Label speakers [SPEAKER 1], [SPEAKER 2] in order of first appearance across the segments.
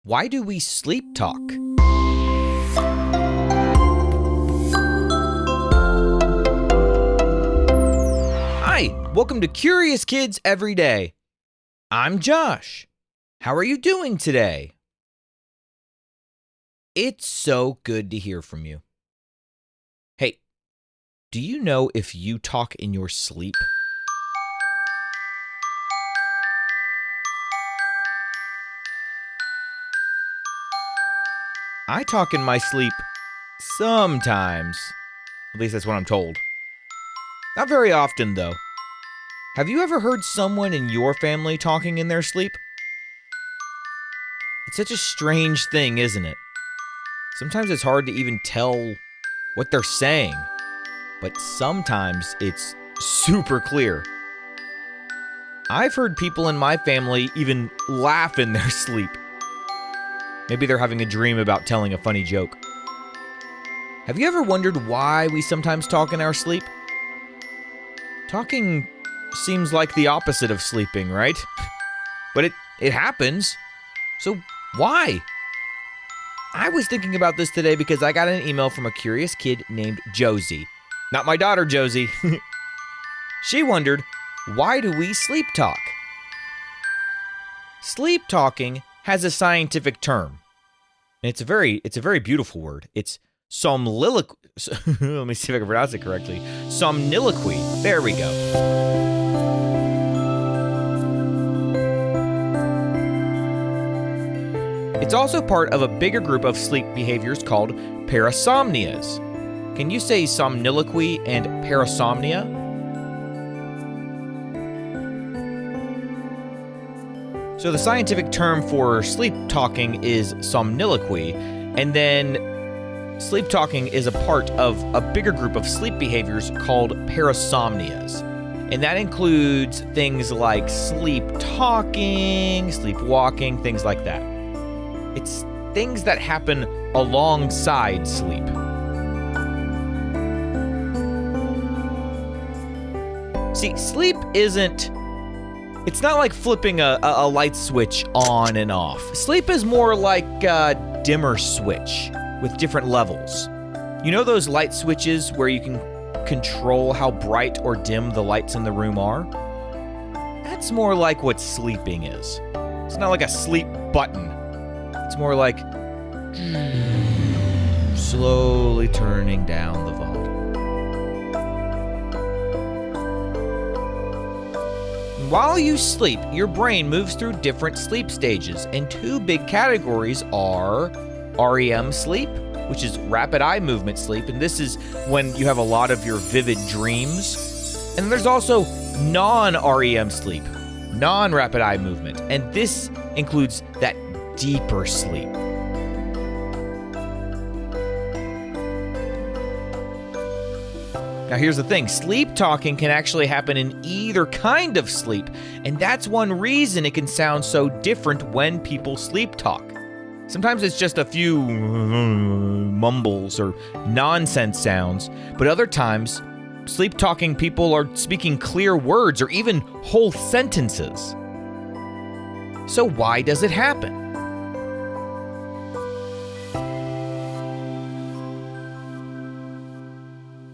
[SPEAKER 1] Why do we sleep talk? Hi, welcome to Curious Kids Every Day. I'm Josh. How are you doing today? It's so good to hear from you. Hey, do you know if you talk in your sleep? I talk in my sleep sometimes. At least that's what I'm told. Not very often, though. Have you ever heard someone in your family talking in their sleep? It's such a strange thing, isn't it? Sometimes it's hard to even tell what they're saying, but sometimes it's super clear. I've heard people in my family even laugh in their sleep. Maybe they're having a dream about telling a funny joke. Have you ever wondered why we sometimes talk in our sleep? Talking seems like the opposite of sleeping, right? But it happens. So why? I was thinking about this today because I got an email from a curious kid named Josie. Not my daughter, Josie. She wondered, why do we sleep talk? Sleep talking has a scientific term. And it's a very beautiful word. It's somniloquy. Let me see if I can pronounce it correctly. Somniloquy. There we go. It's also part of a bigger group of sleep behaviors called parasomnias. Can you say somniloquy and parasomnia? So the scientific term for sleep talking is somniloquy, and then sleep talking is a part of a bigger group of sleep behaviors called parasomnias. And that includes things like sleep talking, sleepwalking, things like that. It's things that happen alongside sleep. See, sleep it's not like flipping a light switch on and off. Sleep is more like a dimmer switch with different levels. You know those light switches where you can control how bright or dim the lights in the room are? That's more like what sleeping is. It's not like a sleep button. It's more like slowly turning down the volume. While you sleep, your brain moves through different sleep stages, and two big categories are REM sleep, which is rapid eye movement sleep, and this is when you have a lot of your vivid dreams. And there's also non-REM sleep, non-rapid eye movement, and this includes that deeper sleep. Now here's the thing, sleep talking can actually happen in either kind of sleep, and that's one reason it can sound so different when people sleep talk. Sometimes it's just a few mumbles or nonsense sounds, but other times, sleep talking people are speaking clear words or even whole sentences. So why does it happen?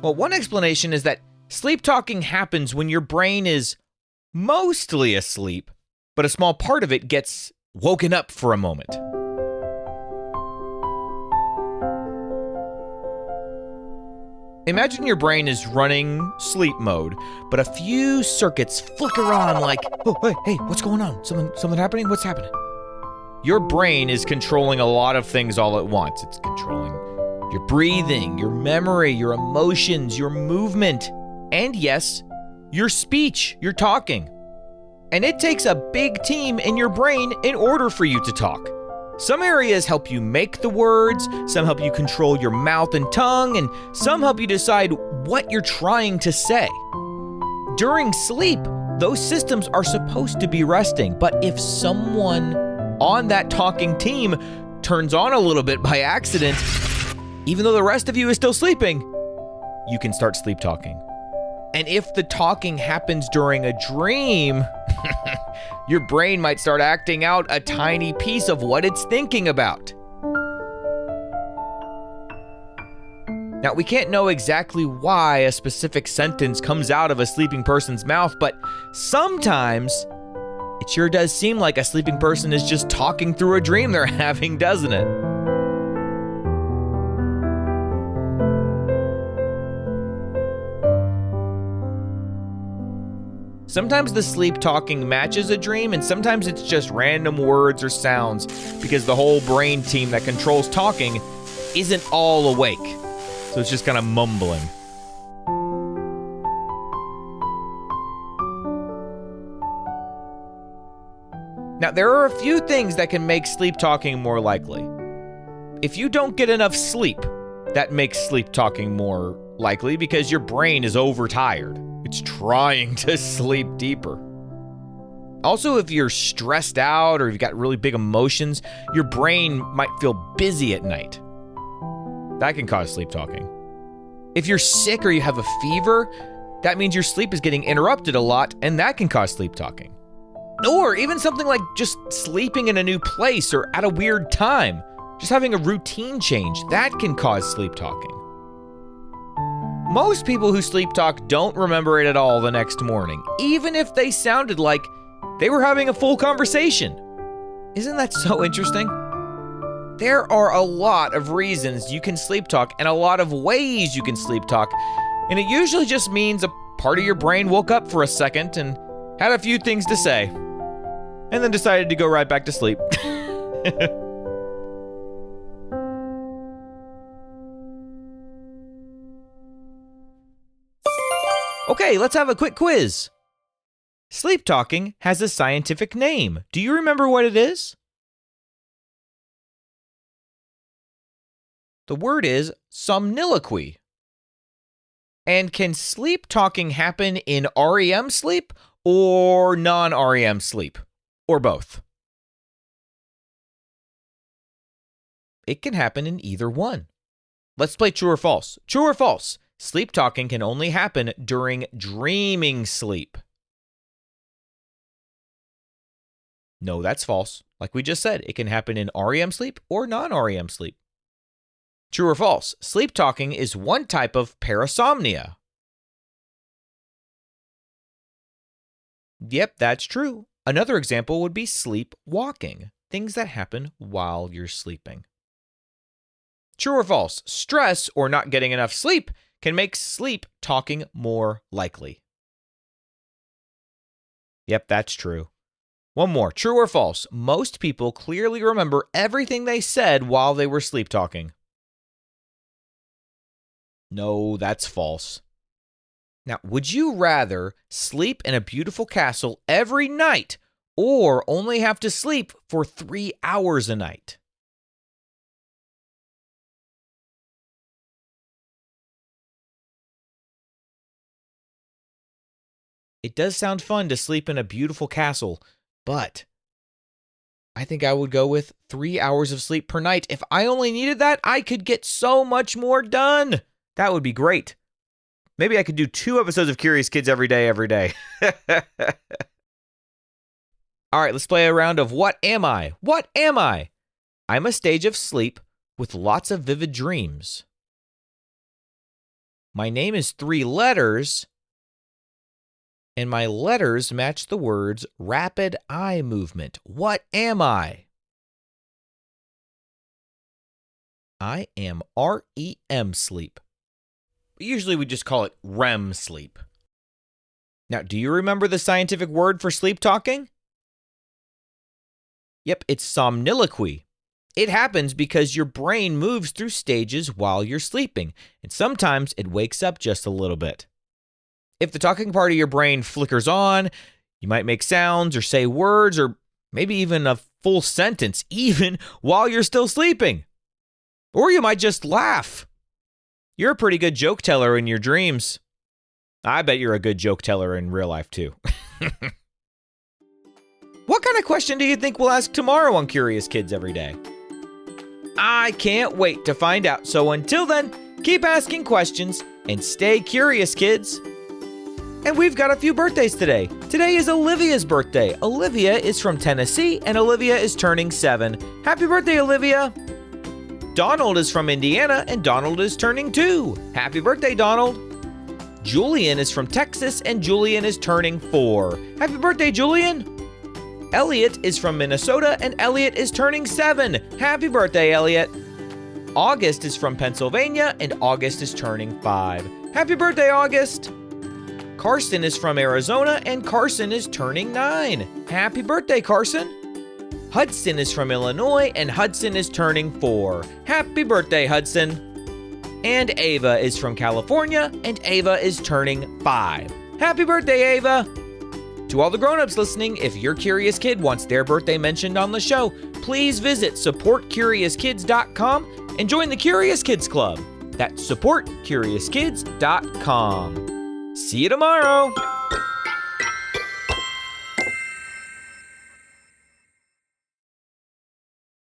[SPEAKER 1] Well, one explanation is that sleep talking happens when your brain is mostly asleep, but a small part of it gets woken up for a moment. Imagine your brain is running sleep mode, but a few circuits flicker on like, oh, hey, what's going on? Something happening? What's happening? Your brain is controlling a lot of things all at once. It's controlling your breathing, your memory, your emotions, your movement, and yes, your speech, your talking. And it takes a big team in your brain in order for you to talk. Some areas help you make the words, some help you control your mouth and tongue, and some help you decide what you're trying to say. During sleep, those systems are supposed to be resting, but if someone on that talking team turns on a little bit by accident, even though the rest of you is still sleeping, you can start sleep talking. And if the talking happens during a dream, Your brain might start acting out a tiny piece of what it's thinking about. Now, we can't know exactly why a specific sentence comes out of a sleeping person's mouth, but sometimes it sure does seem like a sleeping person is just talking through a dream they're having, doesn't it? Sometimes the sleep talking matches a dream, and sometimes it's just random words or sounds because the whole brain team that controls talking isn't all awake. So it's just kind of mumbling. Now, there are a few things that can make sleep talking more likely. If you don't get enough sleep, that makes sleep talking more likely because your brain is overtired. It's trying to sleep deeper. Also, if you're stressed out or you've got really big emotions, your brain might feel busy at night. That can cause sleep talking. If you're sick or you have a fever, that means your sleep is getting interrupted a lot, and that can cause sleep talking. Or even something like just sleeping in a new place or at a weird time, just having a routine change, that can cause sleep talking. Most people who sleep talk don't remember it at all the next morning, even if they sounded like they were having a full conversation. Isn't that so interesting? There are a lot of reasons you can sleep talk and a lot of ways you can sleep talk, and it usually just means a part of your brain woke up for a second and had a few things to say, and then decided to go right back to sleep. Okay, let's have a quick quiz. Sleep talking has a scientific name. Do you remember what it is? The word is somniloquy. And can sleep talking happen in REM sleep or non-REM sleep? Or both? It can happen in either one. Let's play true or false. True or false? Sleep talking can only happen during dreaming sleep. No, that's false. Like we just said, it can happen in REM sleep or non-REM sleep. True or false? Sleep talking is one type of parasomnia. Yep, that's true. Another example would be sleepwalking, things that happen while you're sleeping. True or false? Stress or not getting enough sleep can make sleep talking more likely. Yep, that's true. One more. True or false? Most people clearly remember everything they said while they were sleep talking. No, that's false. Now, would you rather sleep in a beautiful castle every night or only have to sleep for 3 hours a night? It does sound fun to sleep in a beautiful castle, but I think I would go with 3 hours of sleep per night. If I only needed that, I could get so much more done. That would be great. Maybe I could do 2 episodes of Curious Kids every day. All right, let's play a round of What Am I? What am I? I'm a stage of sleep with lots of vivid dreams. My name is 3 letters, and my letters match the words rapid eye movement. What am I? I am REM sleep. Usually we just call it REM sleep. Now, do you remember the scientific word for sleep talking? Yep, it's somniloquy. It happens because your brain moves through stages while you're sleeping, and sometimes it wakes up just a little bit. If the talking part of your brain flickers on, you might make sounds or say words or maybe even a full sentence, even while you're still sleeping. Or you might just laugh. You're a pretty good joke teller in your dreams. I bet you're a good joke teller in real life, too. What kind of question do you think we'll ask tomorrow on Curious Kids Every Day? I can't wait to find out. So until then, keep asking questions and stay curious, kids. And we've got a few birthdays today. Today is Olivia's birthday. Olivia is from Tennessee, and Olivia is turning 7. Happy birthday, Olivia! Donald is from Indiana, and Donald is turning 2. Happy birthday, Donald! Julian is from Texas, and Julian is turning 4. Happy birthday, Julian! Elliot is from Minnesota, and Elliot is turning 7. Happy birthday, Elliot! August is from Pennsylvania, and August is turning 5. Happy birthday, August! Carson is from Arizona, and Carson is turning 9. Happy birthday, Carson! Hudson is from Illinois, and Hudson is turning 4. Happy birthday, Hudson! And Ava is from California, and Ava is turning 5. Happy birthday, Ava! To all the grown-ups listening, if your curious kid wants their birthday mentioned on the show, please visit supportcuriouskids.com and join the Curious Kids Club. That's supportcuriouskids.com. See you tomorrow!